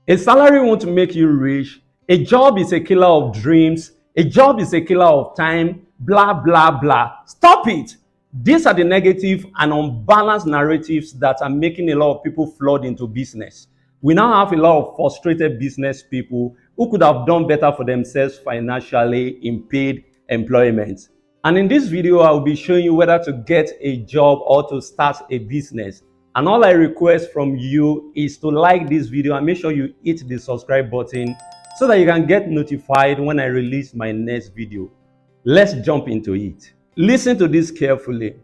A salary won't make you rich. A job is a killer of dreams. A job is a killer of time. Blah, blah, blah. Stop it. These are the negative and unbalanced narratives that are making a lot of people flood into business. We now have a lot of frustrated business people who could have done better for themselves financially in paid employment. And in this video, I will be showing you whether to get a job or to start a business. And all I request from you is to like this video and make sure you hit the subscribe button so that you can get notified when I release my next video. Let's jump into it. Listen to this carefully.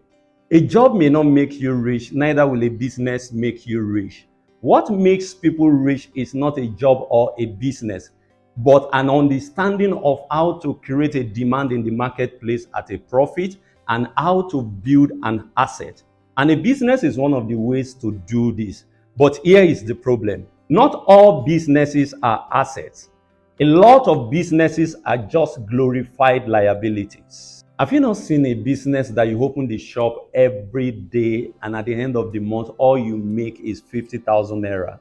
A job may not make you rich, neither will a business make you rich. What makes people rich is not a job or a business, but an understanding of how to create a demand in the marketplace at a profit and how to build an asset. And a business is one of the ways to do this. But here is the problem. Not all businesses are assets. A lot of businesses are just glorified liabilities. Have you not seen a business that you open the shop every day and at the end of the month, all you make is 50,000 naira?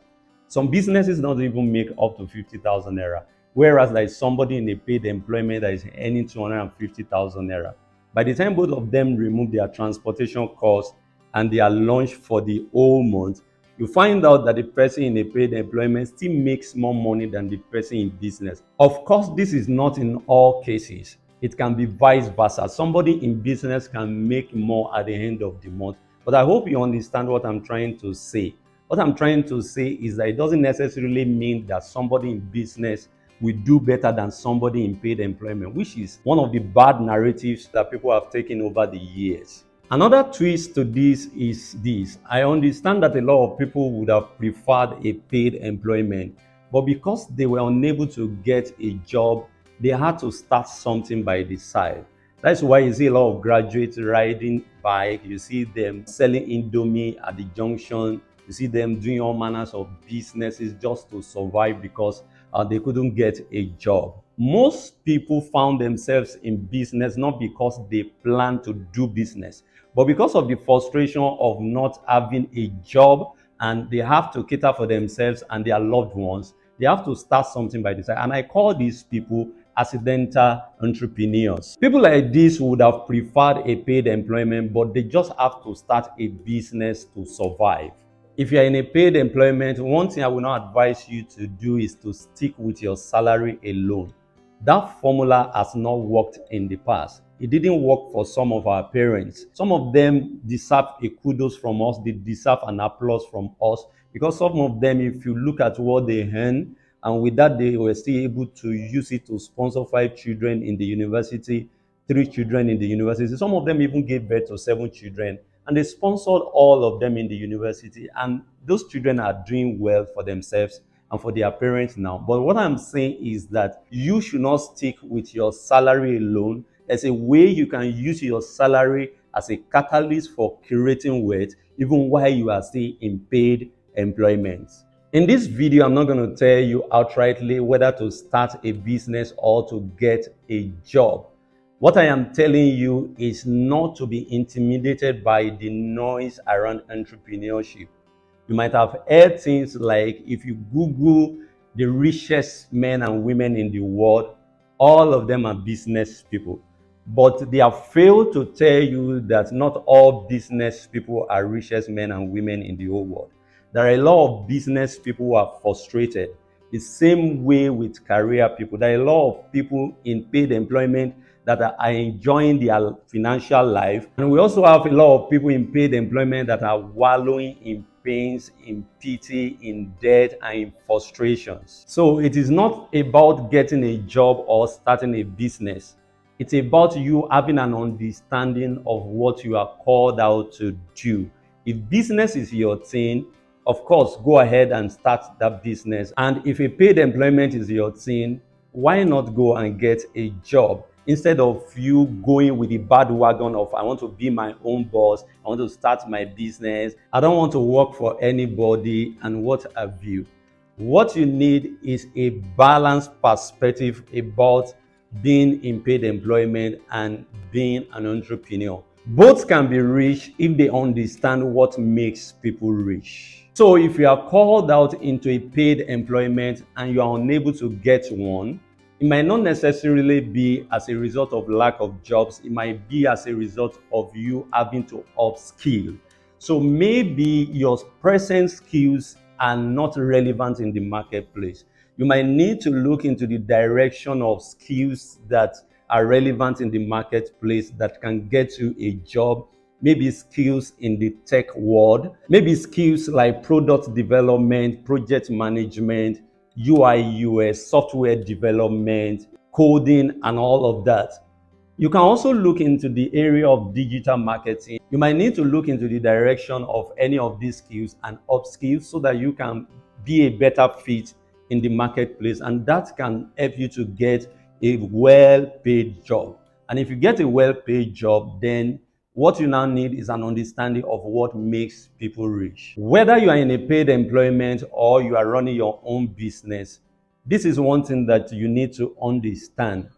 Some businesses don't even make up to 50,000 naira, whereas there is somebody in a paid employment that is earning 250,000 naira. By the time both of them remove their transportation costs and their lunch for the whole month, you find out that the person in a paid employment still makes more money than the person in business. Of course, this is not in all cases. It can be vice versa. Somebody in business can make more at the end of the month. But I hope you understand what I'm trying to say. What I'm trying to say is that it doesn't necessarily mean that somebody in business will do better than somebody in paid employment, which is one of the bad narratives that people have taken over the years. Another twist to this is this. I understand that a lot of people would have preferred a paid employment, but because they were unable to get a job, they had to start something by the side. That's why you see a lot of graduates riding bike. You see them selling Indomie at the junction. You see them doing all manners of businesses just to survive because they couldn't get a job. Most people found themselves in business not because they plan to do business, but because of the frustration of not having a job, and they have to cater for themselves and their loved ones. They have to start something by the side. And I call these people accidental entrepreneurs. People like this would have preferred a paid employment, but they just have to start a business to survive. If you're in a paid employment, one thing I will not advise you to do is to stick with your salary alone. That formula has not worked in the past. It didn't work for some of our parents. Some of them deserve a kudos from us. They deserve an applause from us because some of them, if you look at what they earn, and with that, they were still able to use it to sponsor 5 children in the university, 3 children in the university. Some of them even gave birth to 7 children, and they sponsored all of them in the university. And those children are doing well for themselves and for their parents now. But what I'm saying is that you should not stick with your salary alone. There's a way you can use your salary as a catalyst for creating wealth, even while you are still in paid employment. In this video, I'm not going to tell you outrightly whether to start a business or to get a job. What I am telling you is not to be intimidated by the noise around entrepreneurship. You might have heard things like, if you Google the richest men and women in the world, all of them are business people. But they have failed to tell you that not all business people are richest men and women in the whole world. There are a lot of business people who are frustrated. The same way with career people. There are a lot of people in paid employment that are enjoying their financial life. And we also have a lot of people in paid employment that are wallowing in pains, in pity, in debt, and in frustrations. So it is not about getting a job or starting a business. It's about you having an understanding of what you are called out to do. If business is your thing, of course, go ahead and start that business. And if a paid employment is your thing, why not go and get a job instead of you going with the bad wagon of, I want to be my own boss, I want to start my business, I don't want to work for anybody, and what have you. What you need is a balanced perspective about being in paid employment and being an entrepreneur. Both can be rich if they understand what makes people rich. So if you are called out into a paid employment and you are unable to get one, it might not necessarily be as a result of lack of jobs. It might be as a result of you having to upskill. So maybe your present skills are not relevant in the marketplace. You might need to look into the direction of skills that are relevant in the marketplace that can get you a job. Maybe skills in the tech world, maybe skills like product development, project management, UI, UX, software development, coding, and all of that. You can also look into the area of digital marketing. You might need to look into the direction of any of these skills and upskills so that you can be a better fit in the marketplace, and that can help you to get a well-paid job. And if you get a well-paid job, then what you now need is an understanding of what makes people rich. Whether you are in a paid employment or you are running your own business, this is one thing that you need to understand.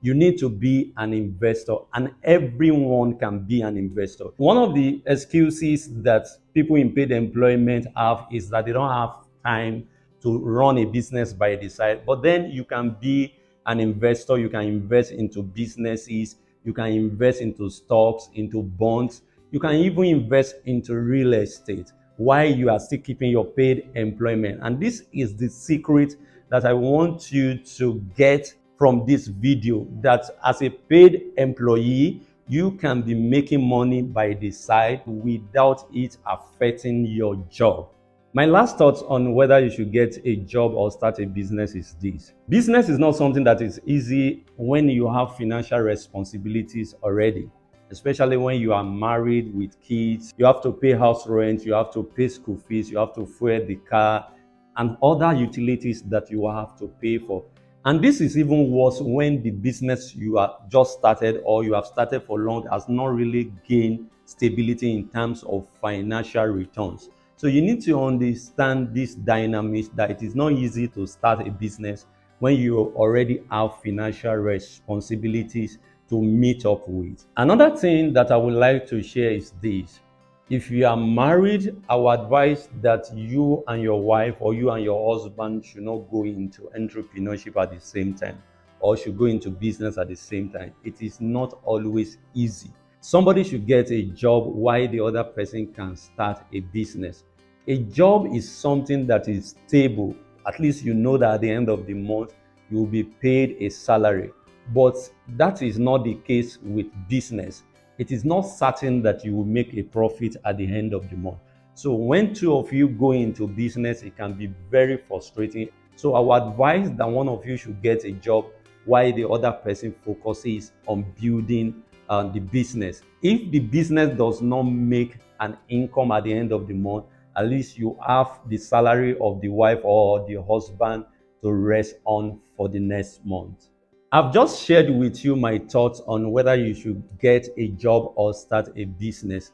You need to be an investor, and everyone can be an investor. One of the excuses that people in paid employment have is that they don't have time to run a business by the side. But then you can be an investor, you can invest into businesses, you can invest into stocks, into bonds, you can even invest into real estate while you are still keeping your paid employment. And this is the secret that I want you to get from this video, that as a paid employee, you can be making money by the side without it affecting your job. My last thoughts on whether you should get a job or start a business is this. Business is not something that is easy when you have financial responsibilities already, especially when you are married with kids. You have to pay house rent, you have to pay school fees, you have to fuel the car, and other utilities that you have to pay for. And this is even worse when the business you are just started or you have started for long has not really gained stability in terms of financial returns. So you need to understand this dynamics, that it is not easy to start a business when you already have financial responsibilities to meet up with. Another thing that I would like to share is this. If you are married, I would advise that you and your wife or you and your husband should not go into entrepreneurship at the same time, or should go into business at the same time. It is not always easy. Somebody should get a job while the other person can start a business. A job is something that is stable. At least you know that at the end of the month, you will be paid a salary. But that is not the case with business. It is not certain that you will make a profit at the end of the month. So when two of you go into business, it can be very frustrating. So I would advise that one of you should get a job while the other person focuses on building the business. If the business does not make an income at the end of the month, at least you have the salary of the wife or the husband to rest on for the next month. I've just shared with you my thoughts on whether you should get a job or start a business.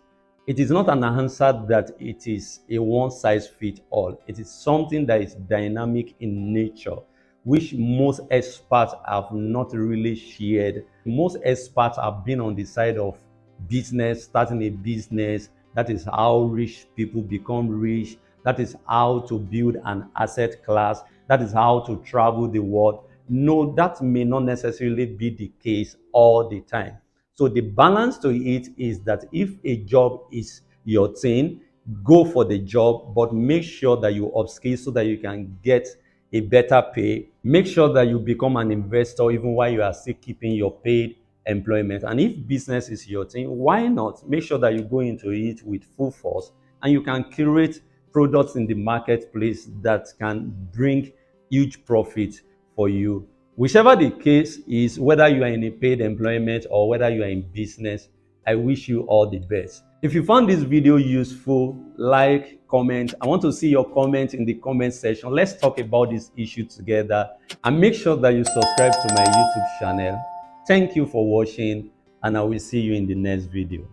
It is not an answer that it is a one-size-fits-all. It is something that is dynamic in nature, which most experts have not really shared. Most experts have been on the side of business, starting a business. That is how rich people become rich. That is how to build an asset class. That is how to travel the world. No, that may not necessarily be the case all the time. So the balance to it is that if a job is your thing, go for the job, but make sure that you upskill so that you can get a better pay. Make sure that you become an investor even while you are still keeping your paid employment. And if business is your thing, why not make sure that you go into it with full force and you can curate products in the marketplace that can bring huge profit for you. Whichever the case is, whether you are in a paid employment or whether you are in business, I wish you all the best. If you found this video useful, like, comment. I want to see your comment in the comment section. Let's talk about this issue together, and make sure that you subscribe to my YouTube channel. Thank you for watching, and I will see you in the next video.